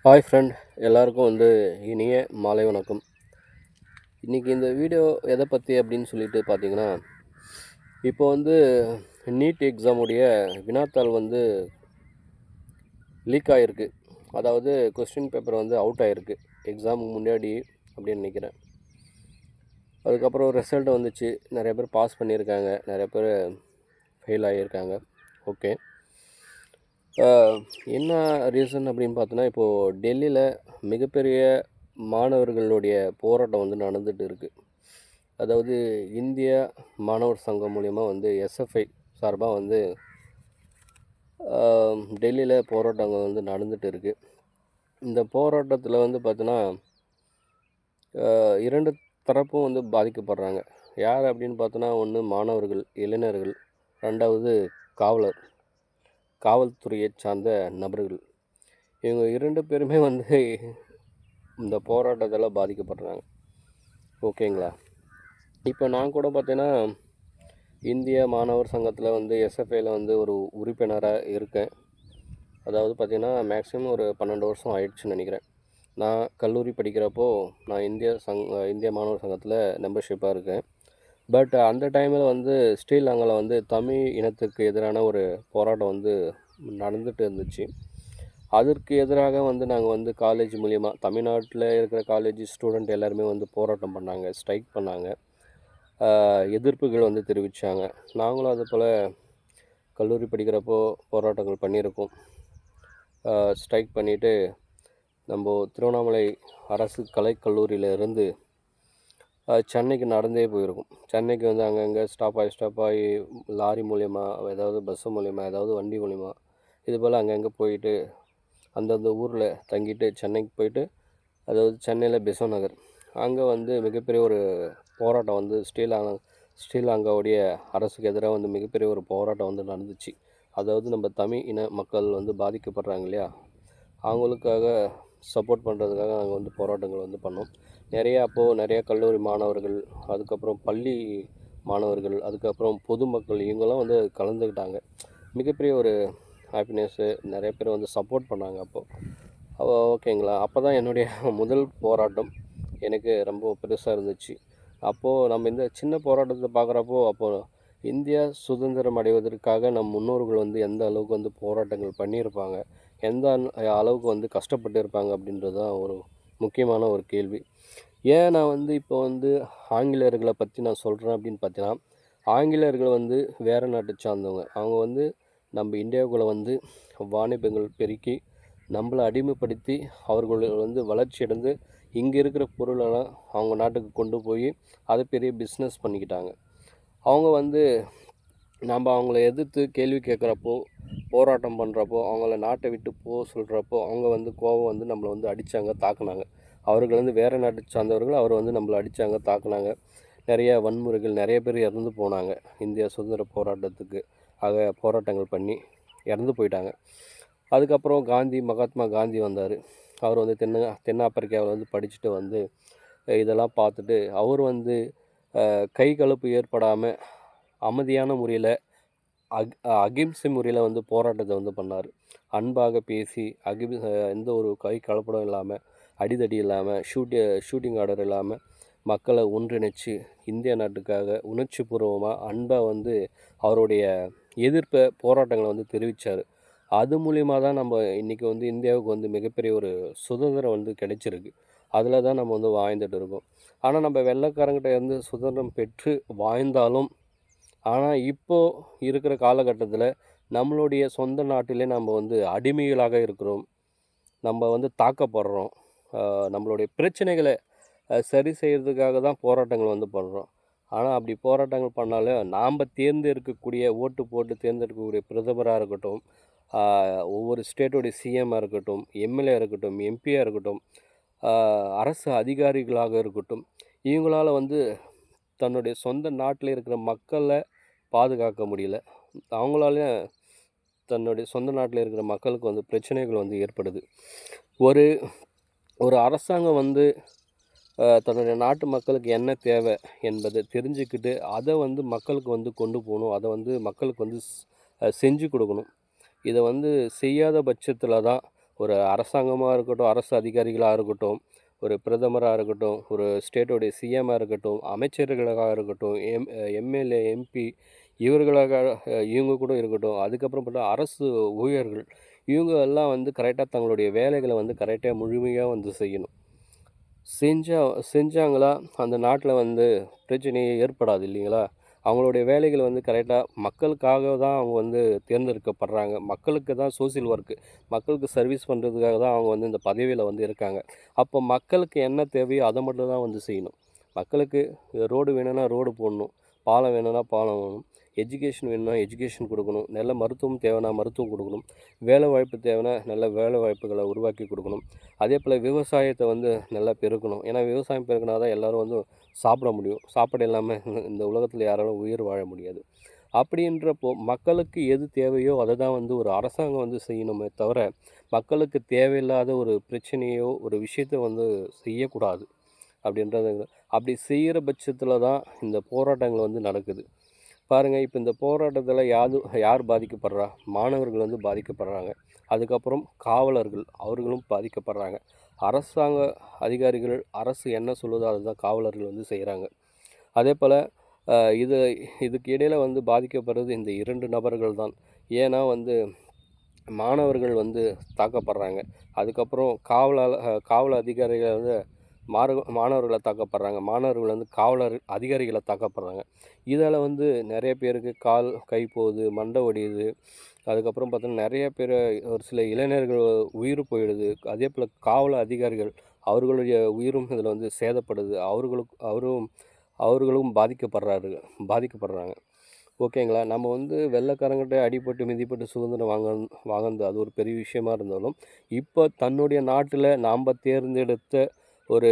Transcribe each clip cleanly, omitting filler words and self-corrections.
Hi friend, எல்லாருக்கும் இனிய மாலை வணக்கம். இன்றைக்கி இந்த வீடியோ எதை பற்றி அப்படின்னு சொல்லிட்டு பார்த்தீங்கன்னா, இப்போ நீட் எக்ஸாமுடைய வினாத்தாள் லீக் ஆகிருக்கு. அதாவது கொஸ்டின் பேப்பர் அவுட் ஆகிருக்கு எக்ஸாமுக்கு முன்னாடி அப்படின்னு நினைக்கிறேன். அதுக்கப்புறம் ரிசல்ட் வந்துச்சு. நிறைய பேர் பாஸ் பண்ணியிருக்காங்க, நிறைய பேர் ஃபெயில் ஆகியிருக்காங்க. ஓகே, என்ன ரீசன் அப்படின்னு பார்த்தோன்னா, இப்போது டெல்லியில் மிகப்பெரிய மாணவர்களுடைய போராட்டம் நடந்துகிட்டு இருக்குது. அதாவது இந்திய மாணவர் சங்கம் மூலிமா எஸ்எஃப்ஐ சார்பாக டெல்லியில் போராட்டங்கள் நடந்துகிட்டு இருக்குது. இந்த போராட்டத்தில் பார்த்தோன்னா, இரண்டு தரப்பும் பாதிக்கப்படுறாங்க. யார் அப்படின்னு பார்த்தோன்னா, ஒன்று மாணவர்கள், இளைஞர்கள், ரெண்டாவது காவல்துறையை சார்ந்த நபர்கள். இவங்க 2 பேருமே இந்த போராட்டத்தில் பாதிக்கப்படுறாங்க. ஓகேங்களா? இப்போ நான் கூட பார்த்தீங்கன்னா, இந்திய மாணவர் சங்கத்தில் எஸ்எஃப்ஐயில் ஒரு உறுப்பினராக இருக்கேன். அதாவது பார்த்திங்கன்னா, மேக்ஸிமம் ஒரு 12 வருஷம் ஆயிடுச்சுன்னு நினைக்கிறேன். நான் கல்லூரி படிக்கிறப்போ நான் இந்திய மாணவர் சங்கத்தில் மெம்பர்ஷிப்பாக இருக்கேன். பட் அந்த டைமில் ஸ்ரீலங்காவில் தமிழ் இனத்துக்கு எதிரான ஒரு போராட்டம் நடந்துகிட்டு இருந்துச்சு. அதற்கு எதிராக நாங்கள் காலேஜ் மூலிமா, தமிழ்நாட்டில் இருக்கிற காலேஜ் ஸ்டூடெண்ட் எல்லாருமே போராட்டம் பண்ணாங்க, ஸ்ட்ரைக் பண்ணாங்க, எதிர்ப்புகள் தெரிவித்தாங்க. நாங்களும் அது போல் கல்லூரி படிக்கிறப்போ போராட்டங்கள் பண்ணியிருக்கோம். ஸ்ட்ரைக் பண்ணிவிட்டு நம்ம திருவண்ணாமலை அரசு கலைக்கல்லூரியிலேருந்து சென்னைக்கு நடந்தே போயிருக்கும். சென்னைக்கு அங்கங்கே ஸ்டாப் ஆகி லாரி மூலிமா, ஏதாவது பஸ்ஸு மூலிமா, ஏதாவது வண்டி மூலிமா, இது போல் அங்கங்கே போயிட்டு அந்தந்த ஊரில் தங்கிட்டு சென்னைக்கு போயிட்டு, அதாவது சென்னையில் பெசன்ட் நகர், அங்கே மிகப்பெரிய ஒரு போராட்டம் ஸ்ரீலங்காவுடைய அரசுக்கு எதிராக மிகப்பெரிய ஒரு போராட்டம் நடந்துச்சு. அதாவது நம்ம தமிழ் இன மக்கள் பாதிக்கப்படுறாங்க இல்லையா, அவங்களுக்காக சப்போர்ட் பண்ணுறதுக்காக நாங்கள் போராட்டங்கள் பண்ணோம். நிறையா கல்லூரி மாணவர்கள், அதுக்கப்புறம் பள்ளி மாணவர்கள், அதுக்கப்புறம் பொதுமக்கள், இவங்கெல்லாம் கலந்துக்கிட்டாங்க. மிகப்பெரிய ஒரு ஹாப்பினஸ்ஸு, நிறைய பேர் சப்போர்ட் பண்ணாங்க. ஓகேங்களா? அப்போ தான் என்னுடைய முதல் போராட்டம் எனக்கு ரொம்ப பெருசாக இருந்துச்சு. அப்போது நம்ம இந்த சின்ன போராட்டத்தை பார்க்குறப்போ, அப்போது இந்தியா சுதந்திரம் அடைவதற்காக நம் முன்னோர்கள் எந்த அளவுக்கு போராட்டங்கள் பண்ணியிருப்பாங்க, எந்த அளவுக்கு கஷ்டப்பட்டு இருப்பாங்க அப்படின்றது தான் ஒரு முக்கியமான ஒரு கேள்வி. ஏன் நான் இப்போ ஆங்கிலேயர்களை பற்றி நான் சொல்கிறேன் அப்படின்னு பார்த்தீங்கன்னா, ஆங்கிலேயர்கள் வேறு நாட்டை சார்ந்தவங்க. அவங்க நம்ம இந்தியாவுக்குள்ளே வாணிபங்கள் பெருக்கி நம்மளை அடிமைப்படுத்தி அவர்கள் வளர்ச்சி அடைந்து இங்கே இருக்கிற பொருளெல்லாம் அவங்க நாட்டுக்கு கொண்டு போய் அதை பெரிய பிஸ்னஸ் பண்ணிக்கிட்டாங்க. அவங்க நம்ம அவங்கள எதிர்த்து கேள்வி கேட்குறப்போ, போராட்டம் பண்ணுறப்போ, அவங்கள நாட்டை விட்டு போக சொல்கிறப்போ, அவங்க கோபம் நம்மளை அடித்தாங்க, தாக்குனாங்க. அவர்கள் வேறு நாட்டை சார்ந்தவர்கள், அவர் நம்மளை அடித்தாங்க, தாக்குனாங்க. நிறைய வன்முறைகள், நிறைய பேர் இறந்து போனாங்க. இந்தியா சுதந்திர போராட்டத்துக்கு போராட்டங்கள் பண்ணி இறந்து போயிட்டாங்க. அதுக்கப்புறம் மகாத்மா காந்தி வந்தார். அவர் தென்னாப்பிரிக்காவில் படிச்சுட்டு இதெல்லாம் பார்த்துட்டு அவர் கை கலப்பு ஏற்படாமல் அமைதியான முறையில் அகிம்சை முறையில் போராட்டத்தை பண்ணார். அன்பாக பேசி எந்த ஒரு கை கலப்படம் இல்லாமல், அடிதடி இல்லாமல், ஷூட்டிங் ஆர்டர் இல்லாமல் மக்களை ஒன்றிணைச்சு இந்திய நாட்டுக்காக உணர்ச்சிபூர்வமாக அன்பாக அவருடைய எதிர்ப்பை போராட்டங்களை தெரிவித்தார். அது மூலிமா தான் நம்ம இன்றைக்கி இந்தியாவுக்கு மிகப்பெரிய ஒரு சுதந்திரம் கிடைச்சிருக்கு. அதில் தான் நம்ம வாழ்ந்துட்டு இருக்கோம். ஆனால் நம்ம வெள்ளைக்காரங்கிட்ட சுதந்திரம் பெற்று வாழ்ந்தாலும், ஆனால் இப்போது இருக்கிற காலகட்டத்தில் நம்மளுடைய சொந்த நாட்டிலே நம்ம அடிமைகளாக இருக்கிறோம். நம்ம தாக்கப்படுறோம். நம்மளுடைய பிரச்சனைகளை சரி செய்கிறதுக்காக தான் போராட்டங்கள் பண்ணுறோம். ஆனால் அப்படி போராட்டங்கள் பண்ணாலும் நாம் ஓட்டு போட்டு தேர்ந்தெடுக்கக்கூடிய பிரதமராக இருக்கட்டும், ஒவ்வொரு ஸ்டேட்டோடைய சிஎம்மாக இருக்கட்டும், எம்எல்ஏ இருக்கட்டும், எம்பியாக இருக்கட்டும், அரசு அதிகாரிகளாக இருக்கட்டும், இவங்களால் தன்னுடைய சொந்த நாட்டில் இருக்கிற மக்களை பாதுகாக்க முடியல. அவங்களாலையும் தன்னுடைய சொந்த நாட்டில் இருக்கிற மக்களுக்கு பிரச்சனைகள் ஏற்படுது. ஒரு அரசாங்கம் தன்னுடைய நாட்டு மக்களுக்கு என்ன தேவை என்பதை தெரிஞ்சுக்கிட்டு அதை மக்களுக்கு கொண்டு போகணும். அதை மக்களுக்கு செஞ்சு கொடுக்கணும். இதை செய்யாத பட்சத்தில் தான் ஒரு அரசாங்கமாக இருக்கட்டும், அரசு அதிகாரிகளாக இருக்கட்டும், ஒரு பிரதமராக இருக்கட்டும், ஒரு ஸ்டேட்டோடைய சிஎம்மாக இருக்கட்டும், அமைச்சர்களாக இருக்கட்டும், எம்எல்ஏ, எம்பி இவர்களாக இவங்க கூட இருக்கட்டும். அதுக்கப்புறம் பார்த்தா அரசு ஊழியர்கள் இவங்க எல்லாம் வந்து கரெக்டாக தங்களுடைய வேலைகளை வந்து கரெக்டாக முழுமையாக வந்து செய்யணும். செஞ்சாங்களா அந்த நாட்டில் வந்து பிரச்சனையே ஏற்படாது இல்லைங்களா? அவங்களுடைய வேலைகள் வந்து கரெக்டாக மக்களுக்காக தான் அவங்க வந்து தேர்ந்தெடுக்கப்படுறாங்க. மக்களுக்கு தான் சோசியல் ஒர்க்கு, மக்களுக்கு சர்வீஸ் பண்ணுறதுக்காக தான் அவங்க வந்து இந்த பதவியில் வந்து இருக்காங்க. அப்போ மக்களுக்கு என்ன தேவையோ அதை மட்டும் தான் வந்து செய்யணும். மக்களுக்கு ரோடு வேணும்னா ரோடு போடணும், பாலம் வேணும்னா பாலம் வேணும், எஜுகேஷன் வேணும்னா எஜுகேஷன் கொடுக்கணும், நல்ல மருத்துவம் தேவைன்னா மருத்துவம் கொடுக்கணும், வேலை வாய்ப்பு தேவைன்னா நல்ல வேலை வாய்ப்புகளை உருவாக்கி கொடுக்கணும். அதே போல் விவசாயத்தை வந்து நல்லா பெருக்கணும். ஏன்னா விவசாயம் பெருக்கினா தான் எல்லோரும் வந்து சாப்பிட முடியும். சாப்பாடு இல்லாமல் இந்த உலகத்தில் யாராலும் உயிர் வாழ முடியாது. அப்படின்றப்போ மக்களுக்கு எது தேவையோ அதை தான் வந்து ஒரு அரசாங்கம் வந்து செய்யணுமே தவிர, மக்களுக்கு தேவையில்லாத ஒரு பிரச்சனையோ ஒரு விஷயத்த வந்து செய்யக்கூடாது அப்படின்றது. அப்படி செய்கிற பட்சத்தில் தான் இந்த போராட்டங்கள் வந்து நடக்குது. பாருங்கள், இப்போ இந்த போராட்டத்தில் யார் பாதிக்கப்படுறா? மாணவர்கள் வந்து பாதிக்கப்படுறாங்க. அதுக்கப்புறம் காவலர்கள் அவர்களும் பாதிக்கப்படுறாங்க. அரசாங்க அதிகாரிகள் அரசு என்ன சொல்லுதோ அதுதான் காவலர்கள் வந்து செய்கிறாங்க. அதே போல் இதுக்கு இடையில் வந்து பாதிக்கப்படுறது இந்த 2 நபர்கள் தான். ஏன்னா வந்து மாணவர்கள் வந்து தாக்கப்படுறாங்க. அதுக்கப்புறம் காவல் அதிகாரிகள் வந்து மாணவர்களை தாக்கப்படுறாங்க. மாணவர்கள் வந்து காவலர் அதிகாரிகளை தாக்கப்படுறாங்க. இதால் வந்து நிறைய பேருக்கு கால் கை போகுது, மண்டை ஒடியுது. அதுக்கப்புறம் பார்த்தோன்னா நிறைய பேர், ஒரு சில இளைஞர்கள் உயிர் போயிடுது. அதே போல் காவல் அதிகாரிகள் அவர்களுடைய உயிரும் இதில் வந்து சேதப்படுது. அவர்களும் பாதிக்கப்படுறாங்க. ஓகேங்களா? நம்ம வந்து வெள்ளைக்காரங்கிட்ட அடிபட்டு மிதிப்பட்டு சுதந்திரம் வாங்கினது அது ஒரு பெரிய விஷயமா இருந்தாலும், இப்போ தன்னுடைய நாட்டில் நாம் தேர்ந்தெடுத்த ஒரு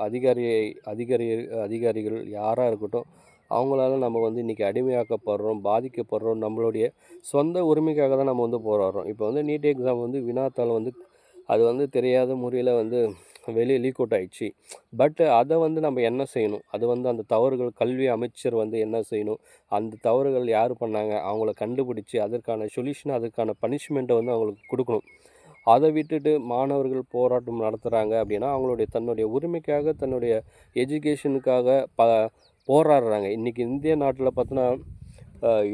அதிகாரிகள் யாராக இருக்கட்டும், அவங்களால நம்ம வந்து இன்றைக்கி அடிமையாக்கப்படுறோம், பாதிக்கப்படுறோம். நம்மளுடைய சொந்த உரிமைக்காக தான் நம்ம வந்து போராடுறோம். இப்போ வந்து நீட் எக்ஸாம் வந்து வினாத்தாள் வந்து அது வந்து தெரியாத முறையில் வந்து வெளியே லீக் அவுட் ஆகிடுச்சு. பட் அதை வந்து நம்ம என்ன செய்யணும்? அது வந்து அந்த தவறுகள் கல்வி அமைச்சர் வந்து என்ன செய்யணும்? அந்த தவறுகள் யார் பண்ணாங்க? அவங்கள கண்டுபிடிச்சி அதற்கான சொல்யூஷன், அதற்கான பனிஷ்மெண்ட்டை வந்து அவங்களுக்கு கொடுக்கணும். அதை விட்டுட்டு மாணவர்கள் போராட்டம் நடத்துகிறாங்க அப்படின்னா, தன்னுடைய உரிமைக்காக, தன்னுடைய எஜுகேஷனுக்காக போராடுறாங்க. இன்றைக்கி இந்திய நாட்டில் பார்த்தோன்னா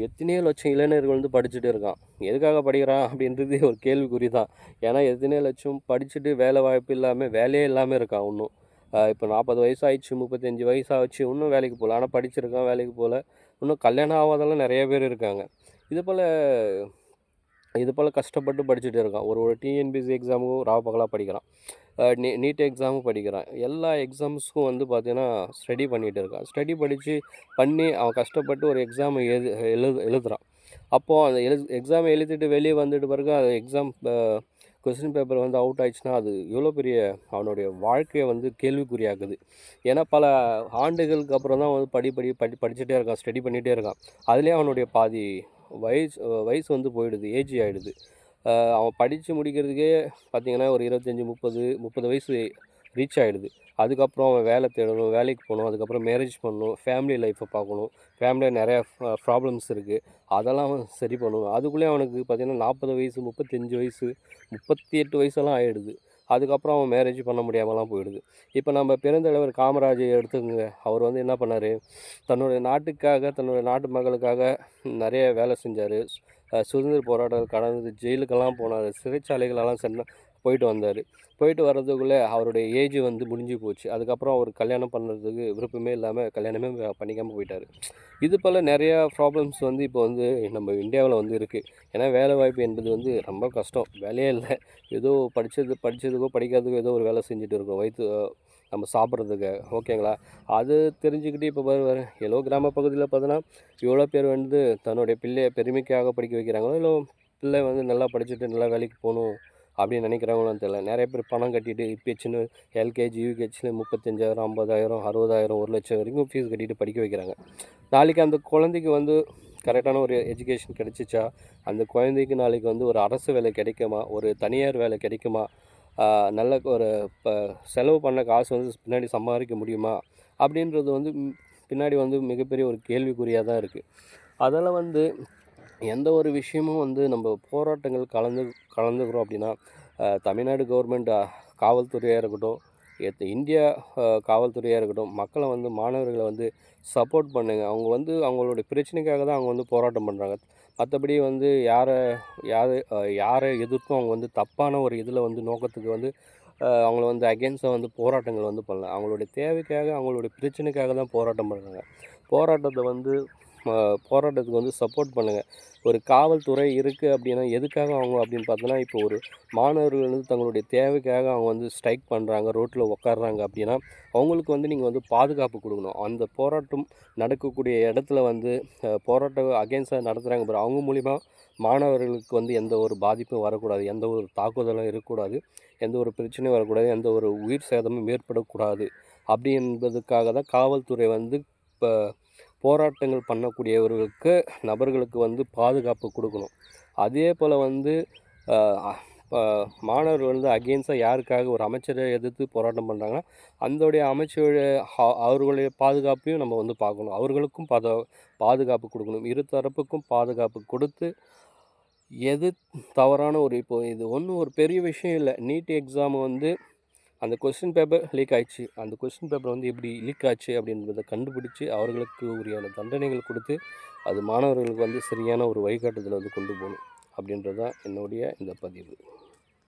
எத்தனையோ லட்சம் இளைஞர்கள் வந்து படிச்சுட்டு இருக்கான். எதுக்காக படிக்கிறான் அப்படின்றது ஒரு கேள்விக்குறி தான். ஏன்னா எத்தனையோ லட்சம் படிச்சுட்டு வேலை வாய்ப்பு இல்லாமல், வேலையே இல்லாமல் இருக்கான் இன்னும். இப்போ 40 வயசு ஆயிடுச்சு, 35 வயசு ஆச்சு, இன்னும் வேலைக்கு போகல. ஆனால் படிச்சிருக்கான், வேலைக்கு போகல. இன்னும் கல்யாணம் ஆகாதெல்லாம் நிறைய பேர் இருக்காங்க. இது போல் கஷ்டப்பட்டு படிச்சுட்டு இருக்கான். ஒரு டிஎன்பிஎஸ்சி எக்ஸாமுக்கும் பகலாக படிக்கிறான். நீட் எக்ஸாமும் படிக்கிறான். எல்லா எக்ஸாம்ஸுக்கும் வந்து பார்த்திங்கன்னா ஸ்டடி பண்ணிகிட்டு இருக்கான். ஸ்டடி பண்ணி அவன் கஷ்டப்பட்டு ஒரு எக்ஸாமை எழுதுகிறான். அப்போது அந்த எக்ஸாமை எழுதிட்டு வெளியே வந்துட்டு பிறகு அந்த எக்ஸாம் கொஸ்டின் பேப்பர் வந்து அவுட் ஆயிடுச்சுன்னா அது எவ்வளோ பெரிய அவனுடைய வாழ்க்கையை வந்து கேள்விக்குறியாக்குது. ஏன்னா பல ஆண்டுகளுக்கு அப்புறம் தான் வந்து படிச்சுட்டே இருக்கான், ஸ்டடி பண்ணிகிட்டே இருக்கான். அதுலேயே அவனுடைய பாதி வயசு வந்து போயிடுது, ஏஜ் ஆகிடுது. அவன் படித்து முடிக்கிறதுக்கே பார்த்திங்கன்னா ஒரு 25-30 வயசு ரீச் ஆகிடுது. அதுக்கப்புறம் அவன் வேலை தேடணும், வேலைக்கு போகணும், அதுக்கப்புறம் மேரேஜ் பண்ணணும், ஃபேமிலி லைஃப்பை பார்க்கணும். ஃபேமிலியில் நிறையா ப்ராப்ளம்ஸ் இருக்குது, அதெல்லாம் அவன் சரி பண்ணணும். அதுக்குள்ளே அவனுக்கு பார்த்திங்கன்னா 40 வயசு, 35 வயசு, 38 வயசெல்லாம் ஆகிடுது. அதுக்கப்புறம் அவன் மேரேஜ் பண்ண முடியாமலாம் போயிடுது. இப்போ நம்ம பெருந்தலைவர் காமராஜை எடுத்துக்கோங்க. அவர் வந்து என்ன பண்ணார்? தன்னுடைய நாட்டுக்காக, தன்னுடைய நாட்டு மக்களுக்காக நிறைய வேலை செஞ்சார். சுதந்திர போராட்டம் கடந்து ஜெயிலுக்கெல்லாம் போனார், சிறைச்சாலைகளெல்லாம் போயிட்டு வந்தார். போயிட்டு வர்றதுக்குள்ளே அவருடைய ஏஜ் வந்து முடிஞ்சு போச்சு. அதுக்கப்புறம் அவர் கல்யாணம் பண்ணுறதுக்கு விருப்பமே இல்லாமல் கல்யாணமே பண்ணிக்காமல் போயிட்டார். இது போல் நிறையா ப்ராப்ளம்ஸ் வந்து இப்போ வந்து நம்ம இந்தியாவில் வந்து இருக்குது. ஏன்னா வேலை வாய்ப்பு என்பது வந்து ரொம்ப கஷ்டம். வேலையே இல்லை. ஏதோ படித்ததுக்கோ படிக்காததுக்கோ ஏதோ ஒரு வேலை செஞ்சுட்டு இருக்கோம் நம்ம சாப்பிட்றதுக்கு. ஓகேங்களா? அது தெரிஞ்சுக்கிட்டு இப்போ ஏதோ கிராம பகுதியில் பார்த்தோன்னா எவ்வளோ பேர் வந்து தன்னுடைய பிள்ளையை பெருமைக்காக படிக்க வைக்கிறாங்களோ, இல்லை பிள்ளை வந்து நல்லா படிச்சுட்டு நல்லா வேலைக்கு போகணும் அப்படின்னு நினைக்கிறவங்களும் தெரியல. நிறைய பேர் பணம் கட்டிட்டு இப்போச்சின்னு எல்கேஜி யூகேஜியில் 35,000 50,000 60,000 1 லட்சம் வரைக்கும் ஃபீஸ் கட்டிட்டு படிக்க வைக்கிறாங்க. நாளைக்கு அந்த குழந்தைக்கு வந்து கரெக்டான ஒரு எஜுகேஷன் கிடைச்சிச்சா, அந்த குழந்தைக்கு நாளைக்கு வந்து ஒரு அரசு வேலை கிடைக்குமா, ஒரு தனியார் வேலை கிடைக்குமா, நல்ல ஒரு செலவு பண்ண காசு வந்து பின்னாடி சம்பாதிக்க முடியுமா அப்படின்றது வந்து பின்னாடி வந்து மிகப்பெரிய ஒரு கேள்விக்குறியாக தான் இருக்குது. அதெல்லாம் வந்து எந்த ஒரு விஷயமும் வந்து நம்ம போராட்டங்கள் கலந்துக்கிறோம் அப்படின்னா, தமிழ்நாடு கவர்மெண்ட் காவல்துறையாக இருக்கட்டும், இந்தியா காவல்துறையாக இருக்கட்டும், மக்களை வந்து மாணவர்களை வந்து சப்போர்ட் பண்ணுங்க. அவங்க வந்து அவங்களுடைய பிரச்சனைக்காக தான் அவங்க வந்து போராட்டம் பண்ணுறாங்க. மற்றபடி வந்து யாரை எதிர்த்தும் அவங்க வந்து தப்பான ஒரு இதில் வந்து நோக்கத்துக்கு வந்து அவங்கள வந்து அகெயின்ஸ்டாக வந்து போராட்டங்கள் வந்து பண்ணல. அவங்களுடைய தேவைக்காக, அவங்களுடைய பிரச்சனைக்காக தான் போராட்டம் பண்ணுறாங்க. போராட்டத்தை வந்து போராட்டத்துக்கு வந்து சப்போர்ட் பண்ணுங்கள். ஒரு காவல்துறை இருக்குது அப்படின்னா எதுக்காக அவங்க அப்படின்னு பார்த்தோன்னா, இப்போ ஒரு மாணவர்கள் வந்து தங்களுடைய தேவைக்காக அவங்க வந்து ஸ்ட்ரைக் பண்ணுறாங்க, ரோட்டில் உட்கார்றாங்க அப்படின்னா, அவங்களுக்கு வந்து நீங்கள் வந்து பாதுகாப்பு கொடுக்கணும். அந்த போராட்டம் நடக்கக்கூடிய இடத்துல வந்து போராட்டம் அகெயின்ஸ்டாக நடத்துகிறாங்க பாரு, அவங்க மூலிமா மாணவர்களுக்கு வந்து எந்த ஒரு பாதிப்பும் வரக்கூடாது, எந்த ஒரு தாக்குதலும் இருக்கக்கூடாது, எந்த ஒரு பிரச்சனையும் வரக்கூடாது, எந்த ஒரு உயிர் சேதமும் ஏற்படக்கூடாது. அப்படி என்பதுக்காக தான் காவல்துறை வந்து இப்போ போராட்டங்கள் பண்ணக்கூடியவர்களுக்கு நபர்களுக்கு வந்து பாதுகாப்பு கொடுக்கணும். அதே போல் வந்து இப்போ மாணவர்கள் வந்து அகெயின்ஸ்டாக யாருக்காக ஒரு அமைச்சரை எதிர்த்து போராட்டம் பண்ணுறாங்கன்னா, அந்தோடைய அமைச்சருடைய அவர்களுடைய பாதுகாப்பையும் நம்ம வந்து பார்க்கணும். அவர்களுக்கும் பாதுகாப்பு கொடுக்கணும். இரு தரப்புக்கும் பாதுகாப்பு கொடுத்து, எது தவறான ஒரு இப்போ இது ஒன்றும் ஒரு பெரிய விஷயம் இல்லை. நீட் எக்ஸாம் வந்து அந்த கொஸ்டின் பேப்பர் லீக் ஆயிடுச்சு. அந்த கொஸ்டின் பேப்பர் வந்து எப்படி லீக் ஆச்சு அப்படின்றத கண்டுபிடிச்சு, அவர்களுக்கு உரியான தண்டனைகள் கொடுத்து, அது மாணவர்களுக்கு வந்து சரியான ஒரு வழிகாட்டுதல வந்து கொண்டு போணும். அப்படின்றது தான் என்னுடைய இந்த பதிவு.